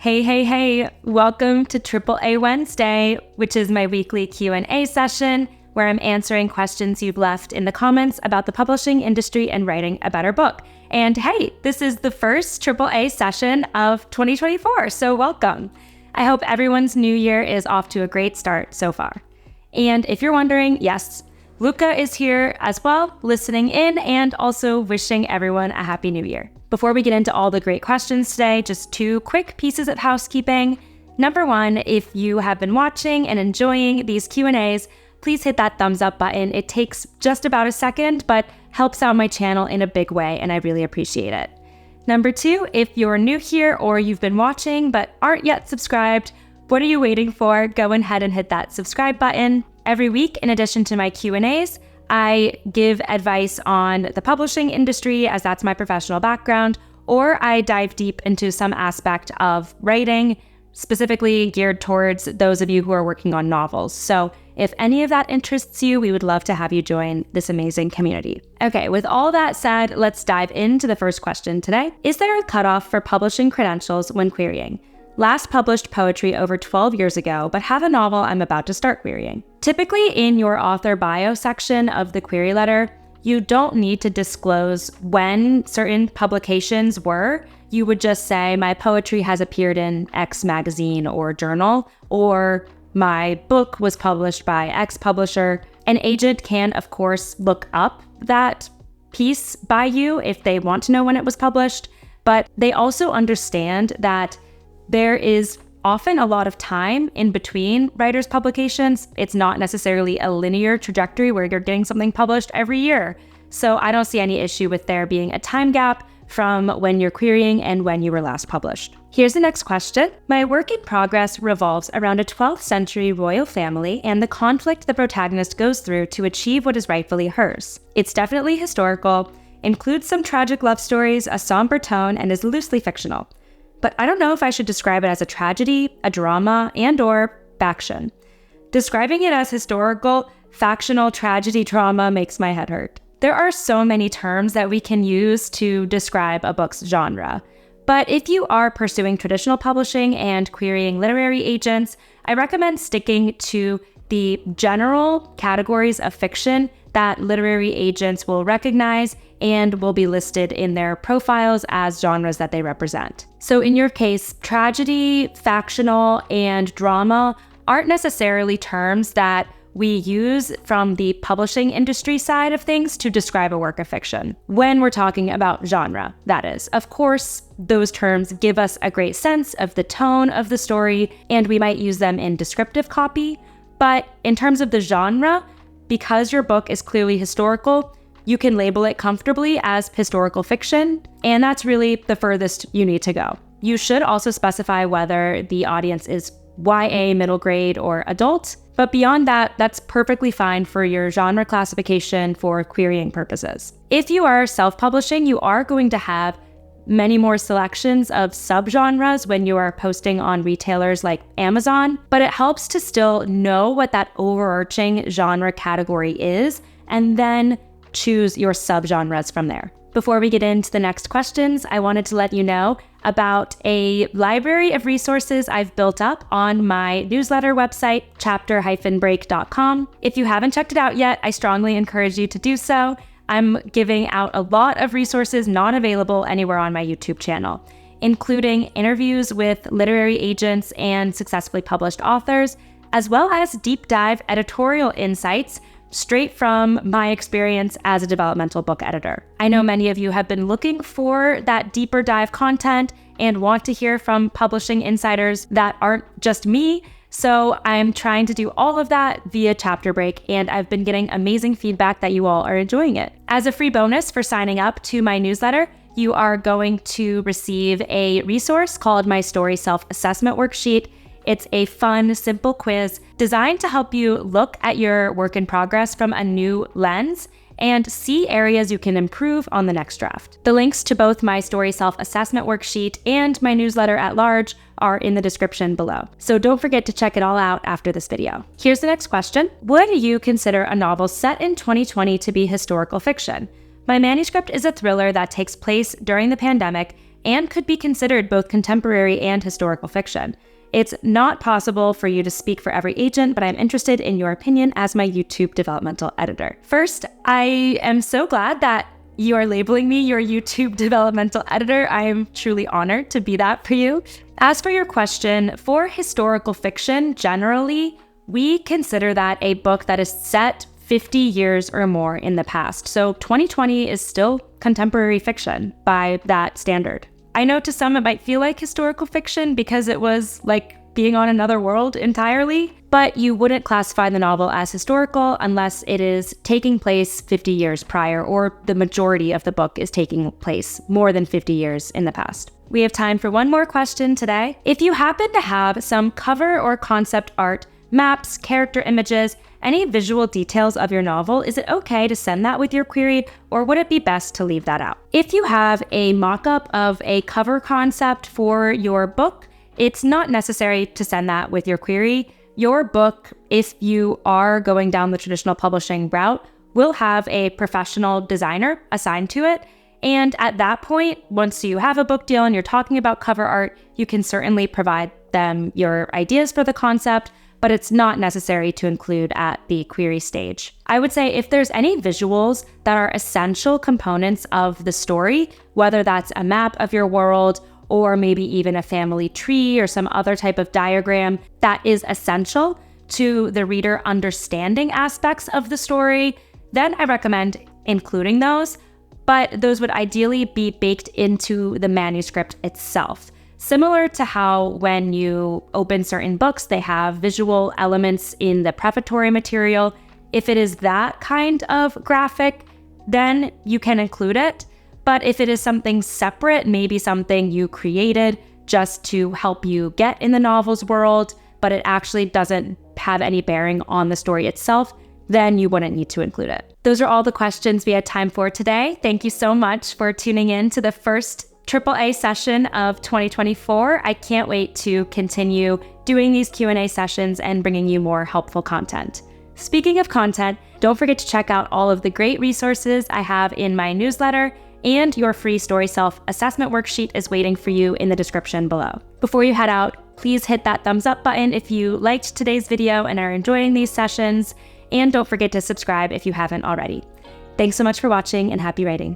Hey, hey, hey, welcome to AAA Wednesday, which is my weekly Q&A session where I'm answering questions you've left in the comments about the publishing industry and writing a better book. And hey, this is the first AAA session of 2024, so welcome. I hope everyone's new year is off to a great start so far. And if you're wondering, yes, Luca is here as well, listening in and also wishing everyone a happy new year. Before we get into all the great questions today, just two quick pieces of housekeeping. Number one, if you have been watching and enjoying these Q&As, please hit that thumbs up button. It takes just about a second, but helps out my channel in a big way, and I really appreciate it. Number two, if you're new here or you've been watching but aren't yet subscribed, what are you waiting for? Go ahead and hit that subscribe button. Every week, in addition to my Q&As, I give advice on the publishing industry, as that's my professional background, or I dive deep into some aspect of writing, specifically geared towards those of you who are working on novels. So if any of that interests you, we would love to have you join this amazing community. Okay, with all that said, let's dive into the first question today. Is there a cutoff for publishing credentials when querying? Last published poetry over 12 years ago, but have a novel I'm about to start querying. Typically in your author bio section of the query letter, you don't need to disclose when certain publications were. You would just say, my poetry has appeared in X magazine or journal, or my book was published by X publisher. An agent can, of course, look up that piece by you if they want to know when it was published, but they also understand that there is often a lot of time in between writers' publications. It's not necessarily a linear trajectory where you're getting something published every year. So I don't see any issue with there being a time gap from when you're querying and when you were last published. Here's the next question. My work in progress revolves around a 12th century royal family and the conflict the protagonist goes through to achieve what is rightfully hers. It's definitely historical, includes some tragic love stories, a somber tone, and is loosely fictional. But I don't know if I should describe it as a tragedy, a drama, and/or faction. Describing it as historical, factional tragedy drama makes my head hurt. There are so many terms that we can use to describe a book's genre. But if you are pursuing traditional publishing and querying literary agents, I recommend sticking to the general categories of fiction that literary agents will recognize and will be listed in their profiles as genres that they represent. So in your case, tragedy, factional, and drama aren't necessarily terms that we use from the publishing industry side of things to describe a work of fiction. When we're talking about genre, that is. Of course, those terms give us a great sense of the tone of the story, and we might use them in descriptive copy. But in terms of the genre, because your book is clearly historical, you can label it comfortably as historical fiction, and that's really the furthest you need to go. You should also specify whether the audience is YA, middle grade, or adult, but beyond that, that's perfectly fine for your genre classification for querying purposes. If you are self-publishing, you are going to have many more selections of subgenres when you are posting on retailers like Amazon, but it helps to still know what that overarching genre category is, and then choose your subgenres from there. Before we get into the next questions, I wanted to let you know about a library of resources I've built up on my newsletter website, chapter-break.com. If you haven't checked it out yet, I strongly encourage you to do so. I'm giving out a lot of resources not available anywhere on my YouTube channel, including interviews with literary agents and successfully published authors, as well as deep dive editorial insights straight from my experience as a developmental book editor. I know many of you have been looking for that deeper dive content and want to hear from publishing insiders that aren't just me. So I'm trying to do all of that via Chapter Break, and I've been getting amazing feedback that you all are enjoying it. As a free bonus for signing up to my newsletter, you are going to receive a resource called my Story Self-Assessment Worksheet. It's a fun, simple quiz designed to help you look at your work in progress from a new lens and see areas you can improve on the next draft. The links to both my Story Self-Assessment Worksheet and my newsletter at large are in the description below. So don't forget to check it all out after this video. Here's the next question. Would you consider a novel set in 2020 to be historical fiction? My manuscript is a thriller that takes place during the pandemic and could be considered both contemporary and historical fiction. It's not possible for you to speak for every agent, but I'm interested in your opinion as my YouTube developmental editor. First, I am so glad that you are labeling me your YouTube developmental editor. I am truly honored to be that for you. As for your question, for historical fiction, generally, we consider that a book that is set 50 years or more in the past. So 2020 is still contemporary fiction by that standard. I know to some it might feel like historical fiction because it was like being on another world entirely, but you wouldn't classify the novel as historical unless it is taking place 50 years prior, or the majority of the book is taking place more than 50 years in the past. We have time for one more question today. If you happen to have some cover or concept art, maps, character images, any visual details of your novel, is it okay to send that with your query, or would it be best to leave that out? If you have a mock-up of a cover concept for your book, it's not necessary to send that with your query. Your book, if you are going down the traditional publishing route, will have a professional designer assigned to it. And at that point, once you have a book deal and you're talking about cover art, you can certainly provide them your ideas for the concept, but it's not necessary to include at the query stage. I would say if there's any visuals that are essential components of the story, whether that's a map of your world or maybe even a family tree or some other type of diagram that is essential to the reader understanding aspects of the story, then I recommend including those, but those would ideally be baked into the manuscript itself. Similar to how when you open certain books, they have visual elements in the prefatory material. If it is that kind of graphic, then you can include it. But if it is something separate, maybe something you created just to help you get in the novel's world, but it actually doesn't have any bearing on the story itself, then you wouldn't need to include it. Those are all the questions we had time for today. Thank you so much for tuning in to the first AAA session of 2024. I can't wait to continue doing these Q&A sessions and bringing you more helpful content. Speaking of content, don't forget to check out all of the great resources I have in my newsletter, and your free Story Self assessment worksheet is waiting for you in the description below. Before you head out, please hit that thumbs up button if you liked today's video and are enjoying these sessions, and don't forget to subscribe if you haven't already. Thanks so much for watching, and happy writing.